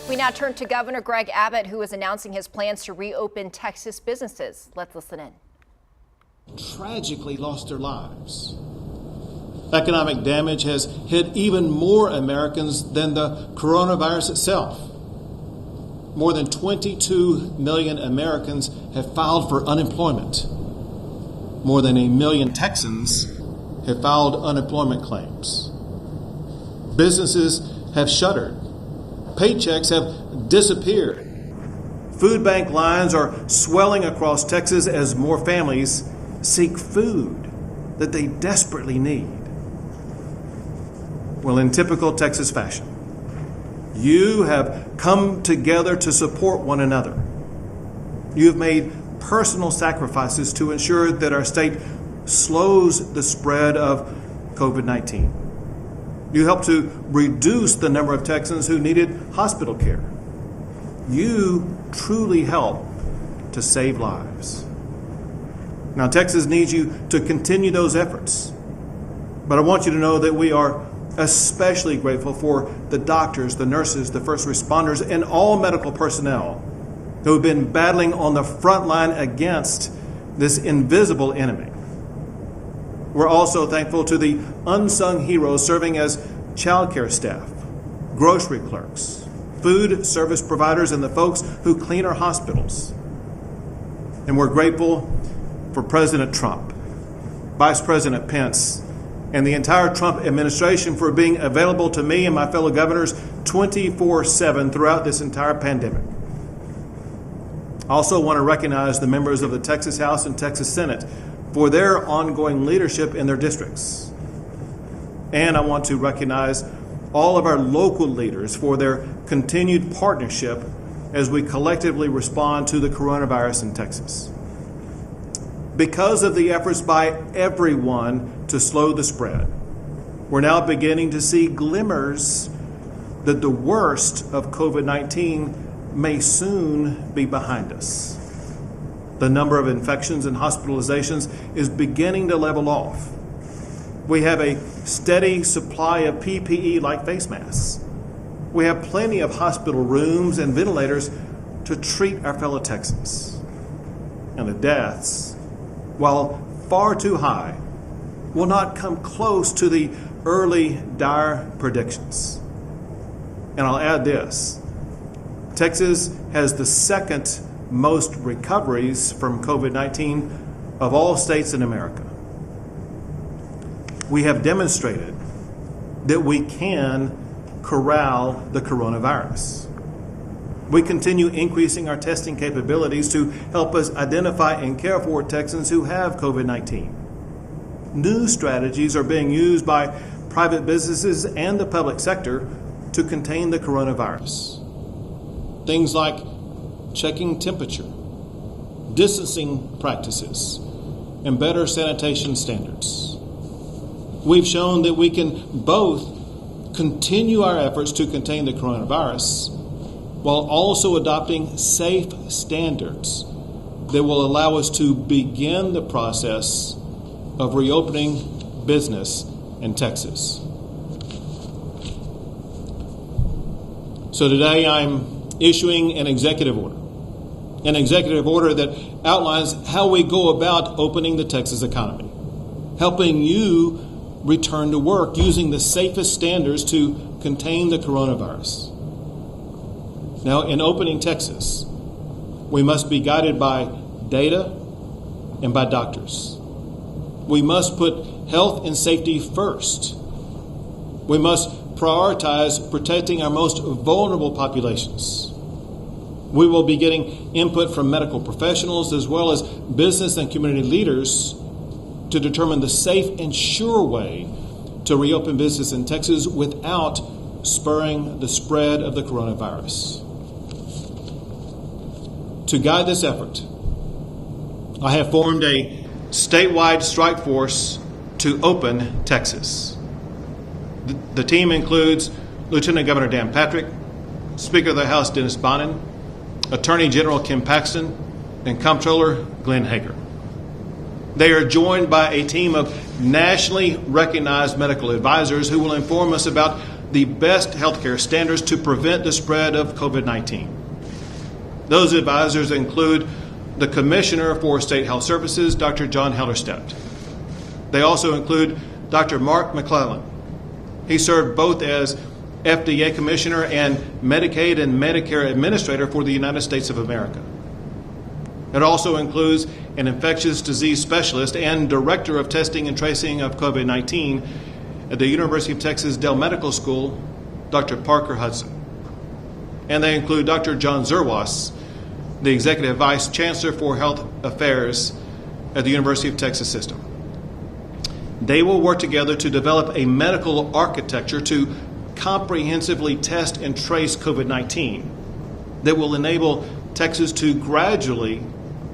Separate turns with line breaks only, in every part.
We now turn to Governor Greg Abbott, who is announcing his plans to reopen Texas businesses. Let's listen in.
Tragically lost their lives. Economic damage has hit even more Americans than the coronavirus itself. More than 22 million Americans have filed for unemployment. More than 1 million Texans have filed unemployment claims. Businesses have shuttered. Paychecks have disappeared. Food bank lines are swelling across Texas as more families seek food that they desperately need. Well, in typical Texas fashion, you have come together to support one another. You have made personal sacrifices to ensure that our state slows the spread of COVID-19. You helped to reduce the number of Texans who needed hospital care. You truly helped to save lives. Now, Texas needs you to continue those efforts. But I want you to know that we are especially grateful for the doctors, the nurses, the first responders, and all medical personnel who have been battling on the front line against this invisible enemy. We're also thankful to the unsung heroes serving as childcare staff, grocery clerks, food service providers, and the folks who clean our hospitals. And we're grateful for President Trump, Vice President Pence, and the entire Trump administration for being available to me and my fellow governors 24/7 throughout this entire pandemic. I also want to recognize the members of the Texas House and Texas Senate for their ongoing leadership in their districts. And I want to recognize all of our local leaders for their continued partnership as we collectively respond to the coronavirus in Texas. Because of the efforts by everyone to slow the spread, we're now beginning to see glimmers that the worst of COVID-19 may soon be behind us. The number of infections and hospitalizations is beginning to level off. We have a steady supply of PPE like face masks. We have plenty of hospital rooms and ventilators to treat our fellow Texans. And the deaths, while far too high, will not come close to the early dire predictions. And I'll add this: Texas has the second most recoveries from COVID-19 of all states in America. We have demonstrated that we can corral the coronavirus. We continue increasing our testing capabilities to help us identify and care for Texans who have COVID-19. New strategies are being used by private businesses and the public sector to contain the coronavirus. Things like checking temperature, distancing practices, and better sanitation standards. We've shown that we can both continue our efforts to contain the coronavirus while also adopting safe standards that will allow us to begin the process of reopening business in Texas. So today I'm issuing an executive order that outlines how we go about opening the Texas economy, helping you return to work using the safest standards to contain the coronavirus. Now, in opening Texas, we must be guided by data and by doctors. We must put health and safety first. We must prioritize protecting our most vulnerable populations. We will be getting input from medical professionals as well as business and community leaders to determine the safe and sure way to reopen business in Texas without spurring the spread of the coronavirus. To guide this effort, I have formed a statewide strike force to open Texas. The team includes Lieutenant Governor Dan Patrick, Speaker of the House Dennis Bonnen, Attorney General Kim Paxton, and Comptroller Glenn Hager. They are joined by a team of nationally recognized medical advisors who will inform us about the best healthcare standards to prevent the spread of COVID-19. Those advisors include the Commissioner for State Health Services, Dr. John Hellerstedt. They also include Dr. Mark McClellan. He served both as FDA Commissioner and Medicaid and Medicare Administrator for the United States of America. It also includes an infectious disease specialist and Director of Testing and Tracing of COVID-19 at the University of Texas Dell Medical School, Dr. Parker Hudson. And they include Dr. John Zerwas, the Executive Vice Chancellor for Health Affairs at the University of Texas System. They will work together to develop a medical architecture to comprehensively test and trace COVID-19 that will enable Texas to gradually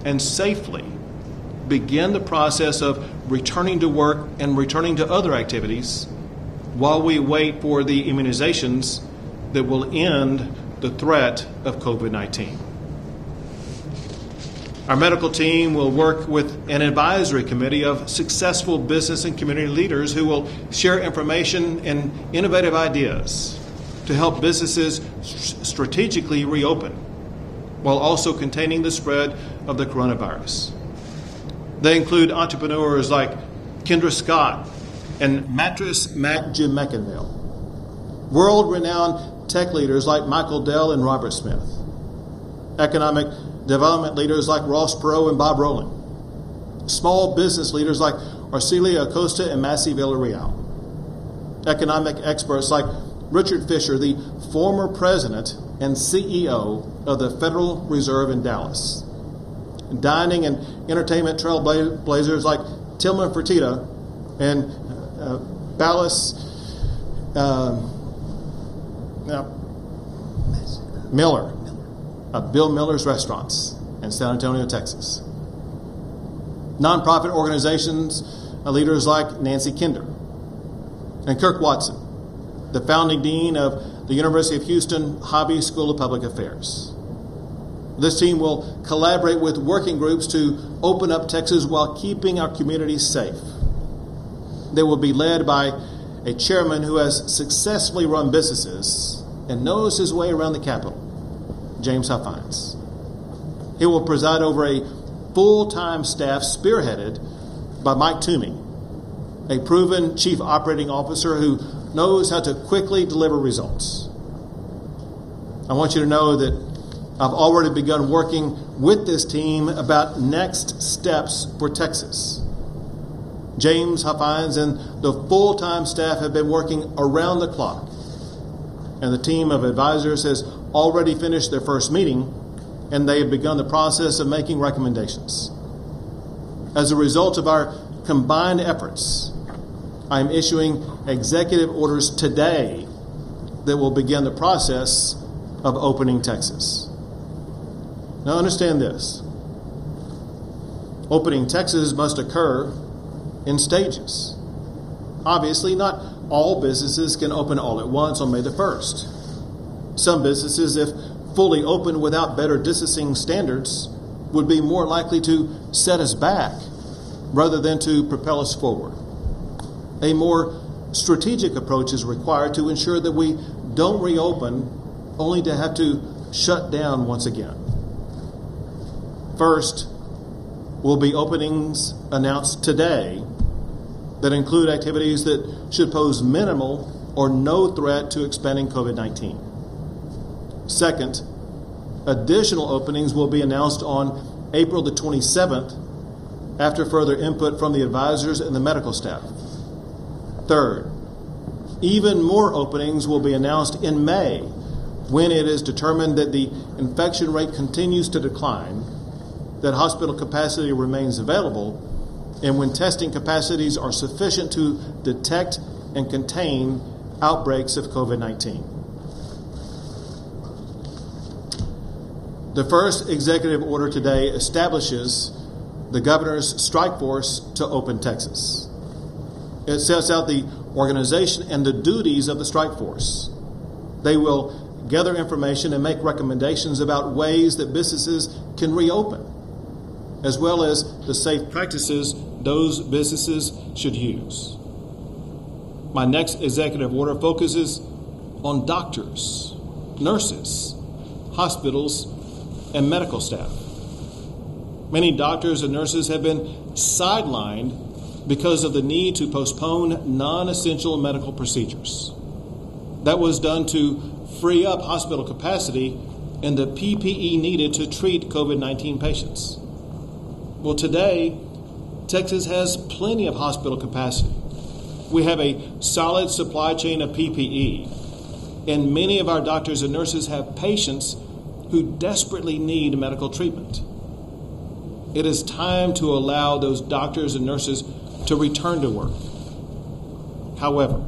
and safely begin the process of returning to work and returning to other activities while we wait for the immunizations that will end the threat of COVID-19. Our medical team will work with an advisory committee of successful business and community leaders who will share information and innovative ideas to help businesses strategically reopen while also containing the spread of the coronavirus. They include entrepreneurs like Kendra Scott and Mattress Mac Jim McInville, world-renowned tech leaders like Michael Dell and Robert Smith, economic development leaders like Ross Perot and Bob Rowland, small business leaders like Arcelia Acosta and Massey Villarreal, economic experts like Richard Fisher, the former president and CEO of the Federal Reserve in Dallas, dining and entertainment trailblazers like Tillman Fertitta and Ballas Miller of Bill Miller's Restaurants in San Antonio, Texas. Nonprofit organizations, leaders like Nancy Kinder and Kirk Watson, the founding dean of the University of Houston Hobby School of Public Affairs. This team will collaborate with working groups to open up Texas while keeping our communities safe. They will be led by a chairman who has successfully run businesses and knows his way around the Capitol, James Huffines. He will preside over a full-time staff spearheaded by Mike Toomey, a proven chief operating officer who knows how to quickly deliver results. I want you to know that I've already begun working with this team about next steps for Texas. James Huffines and the full-time staff have been working around the clock, and the team of advisors has already finished their first meeting, and they have begun the process of making recommendations. As a result of our combined efforts, I am issuing executive orders today that will begin the process of opening Texas. Now understand this. Opening Texas must occur in stages. Obviously, not all businesses can open all at once on May the 1st. Some businesses, if fully open without better distancing standards, would be more likely to set us back rather than to propel us forward. A more strategic approach is required to ensure that we don't reopen only to have to shut down once again. First, will be openings announced today that include activities that should pose minimal or no threat to expanding COVID-19. Second, additional openings will be announced on April the 27th after further input from the advisors and the medical staff. Third, even more openings will be announced in May when it is determined that the infection rate continues to decline, that hospital capacity remains available, and when testing capacities are sufficient to detect and contain outbreaks of COVID-19. The first executive order today establishes the governor's strike force to open Texas. It sets out the organization and the duties of the strike force. They will gather information and make recommendations about ways that businesses can reopen, as well as the safe practices those businesses should use. My next executive order focuses on doctors, nurses, hospitals, and medical staff. Many doctors and nurses have been sidelined because of the need to postpone non-essential medical procedures. That was done to free up hospital capacity and the PPE needed to treat COVID-19 patients. Well, today, Texas has plenty of hospital capacity. We have a solid supply chain of PPE, and many of our doctors and nurses have patients who desperately need medical treatment. It is time to allow those doctors and nurses to return to work. However,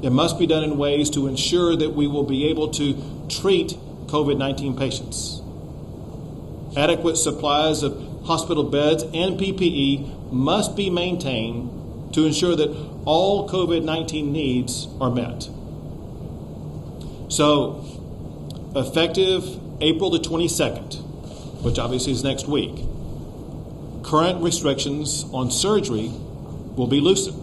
it must be done in ways to ensure that we will be able to treat COVID-19 patients. Adequate supplies of hospital beds and PPE must be maintained to ensure that all COVID-19 needs are met. So, effective April the 22nd, which obviously is next week, current restrictions on surgery will be loosened.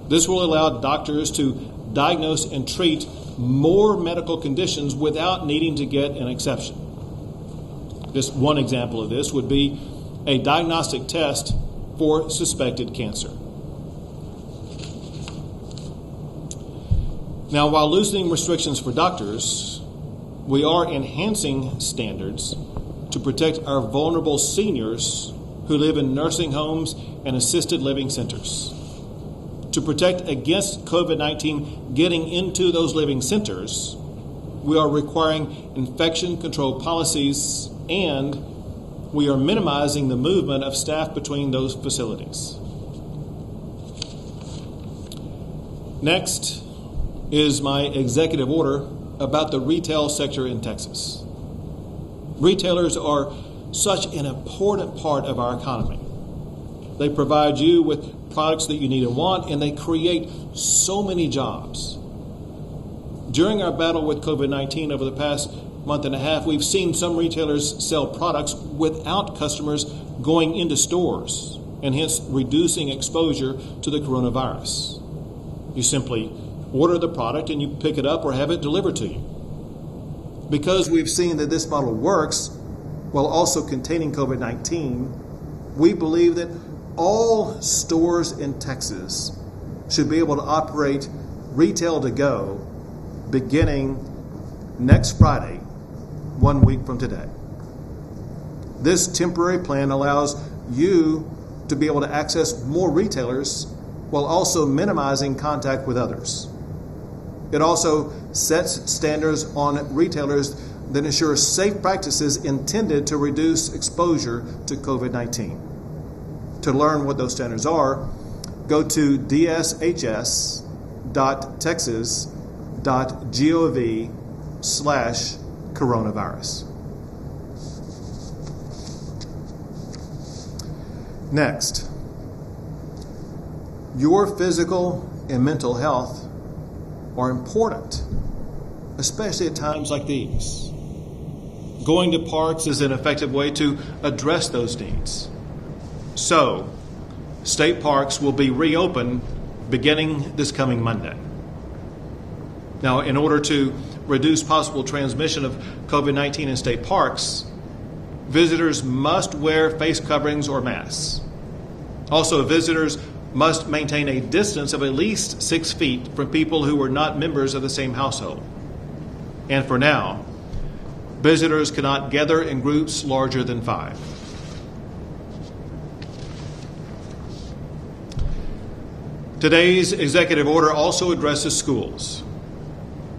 This will allow doctors to diagnose and treat more medical conditions without needing to get an exception. Just one example of this would be a diagnostic test for suspected cancer. Now, while loosening restrictions for doctors, we are enhancing standards to protect our vulnerable seniors who live in nursing homes and assisted living centers. To protect against COVID-19 getting into those living centers, we are requiring infection control policies, and we are minimizing the movement of staff between those facilities. Next is my executive order about the retail sector in Texas. Retailers are such an important part of our economy. They provide you with products that you need and want, and they create so many jobs. During our battle with COVID-19 over the past month and a half, we've seen some retailers sell products without customers going into stores, and hence reducing exposure to the coronavirus. You simply order the product and you pick it up or have it delivered to you. Because we've seen that this model works while also containing COVID-19, we believe that all stores in Texas should be able to operate retail to go beginning next Friday, 1 week from today. This temporary plan allows you to be able to access more retailers while also minimizing contact with others. It also sets standards on retailers that ensure safe practices intended to reduce exposure to COVID-19. To learn what those standards are, go to dshs.texas.gov/coronavirus. Next, your physical and mental health are important, especially at times like these. Going to parks is an effective way to address those needs. So, state parks will be reopened beginning this coming Monday. Now, in order to reduce possible transmission of COVID-19 in state parks, visitors must wear face coverings or masks. Also, visitors must maintain a distance of at least 6 feet from people who are not members of the same household. And for now, visitors cannot gather in groups larger than 5. Today's executive order also addresses schools.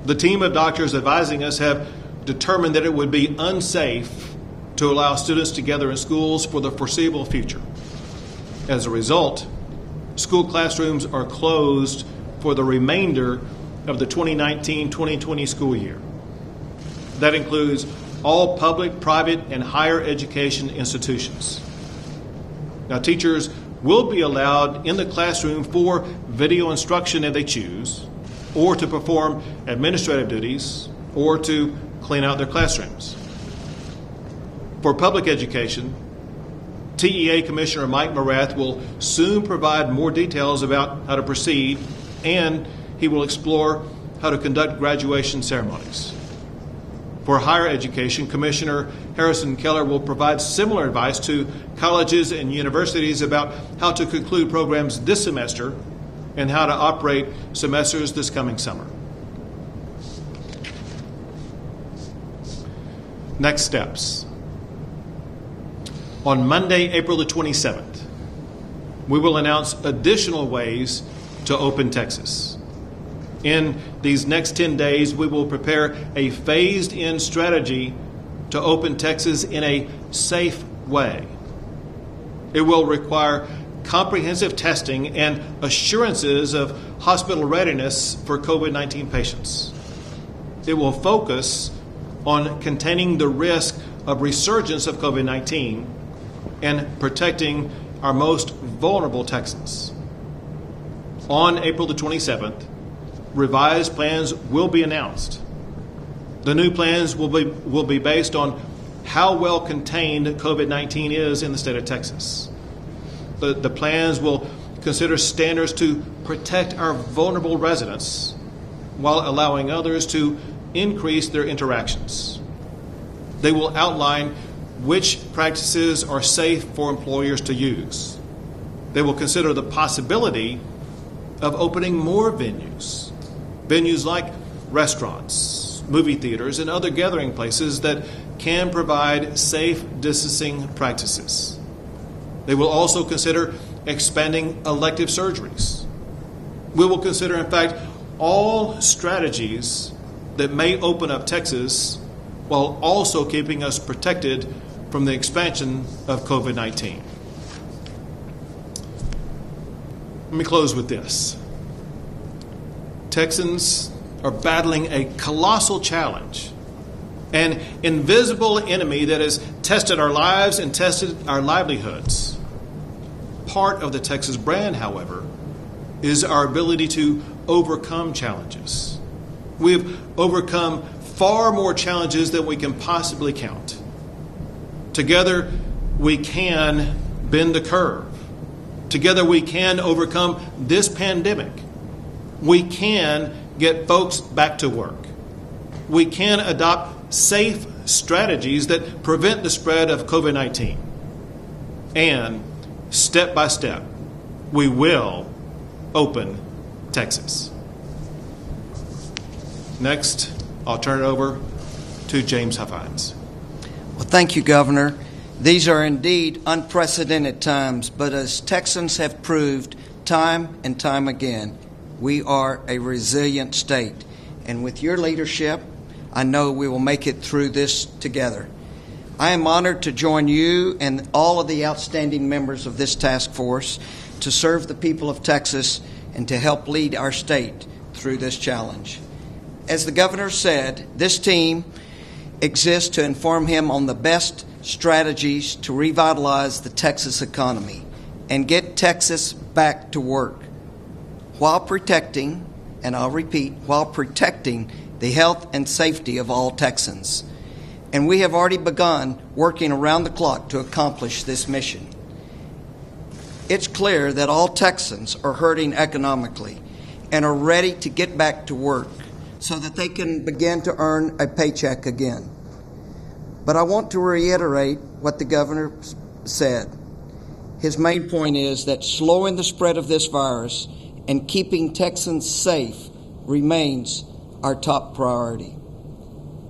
The team of doctors advising us have determined that it would be unsafe to allow students to gather in schools for the foreseeable future. As a result, school classrooms are closed for the remainder of the 2019-2020 school year. That includes all public, private, and higher education institutions. Now, teachers will be allowed in the classroom for video instruction if they choose, or to perform administrative duties, or to clean out their classrooms. For public education, TEA Commissioner Mike Morath will soon provide more details about how to proceed, and he will explore how to conduct graduation ceremonies. For higher education, Commissioner Harrison Keller will provide similar advice to colleges and universities about how to conclude programs this semester and how to operate semesters this coming summer. Next steps. On Monday, April the 27th, we will announce additional ways to open Texas. In these next 10 days, we will prepare a phased-in strategy to open Texas in a safe way. It will require comprehensive testing and assurances of hospital readiness for COVID-19 patients. It will focus on containing the risk of resurgence of COVID-19 and protecting our most vulnerable Texans. On April the 27th, revised plans will be announced. The new plans will be based on how well contained COVID-19 is in the state of Texas. The plans will consider standards to protect our vulnerable residents while allowing others to increase their interactions. They will outline which practices are safe for employers to use. They will consider the possibility of opening more venues like restaurants, movie theaters, and other gathering places that can provide safe distancing practices. They will also consider expanding elective surgeries. We will consider, in fact, all strategies that may open up Texas while also keeping us protected from the expansion of COVID-19. Let me close with this. Texans are battling a colossal challenge, an invisible enemy that has tested our lives and tested our livelihoods. Part of the Texas brand, however, is our ability to overcome challenges. We have overcome far more challenges than we can possibly count. Together, we can bend the curve. Together, we can overcome this pandemic. We can get folks back to work. We can adopt safe strategies that prevent the spread of COVID-19. And step by step, we will open Texas. Next, I'll turn it over to James Huffines.
Well, thank you, Governor. These are indeed unprecedented times, but as Texans have proved time and time again, we are a resilient state. And with your leadership, I know we will make it through this together. I am honored to join you and all of the outstanding members of this task force to serve the people of Texas and to help lead our state through this challenge. As the governor said, this team exists to inform him on the best strategies to revitalize the Texas economy and get Texas back to work while protecting, and I'll repeat, while protecting the health and safety of all Texans. And we have already begun working around the clock to accomplish this mission. It's clear that all Texans are hurting economically and are ready to get back to work so that they can begin to earn a paycheck again. But I want to reiterate what the governor said. His main point is that slowing the spread of this virus and keeping Texans safe remains our top priority.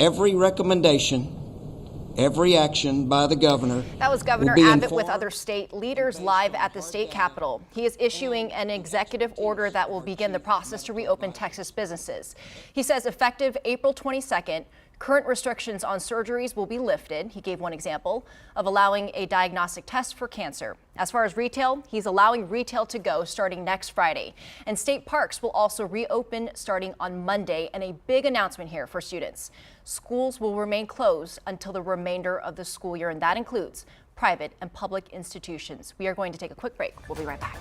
Every recommendation, every action by the governor.
That was Governor Abbott with other state leaders live at the state capitol. He is issuing an executive order that will begin the process to reopen Texas businesses. He says effective April 22nd, current restrictions on surgeries will be lifted. He gave one example of allowing a diagnostic test for cancer. As far as retail, he's allowing retail to go starting next Friday. And state parks will also reopen starting on Monday. And a big announcement here for students. Schools will remain closed until the remainder of the school year, and that includes private and public institutions. We are going to take a quick break. We'll be right back.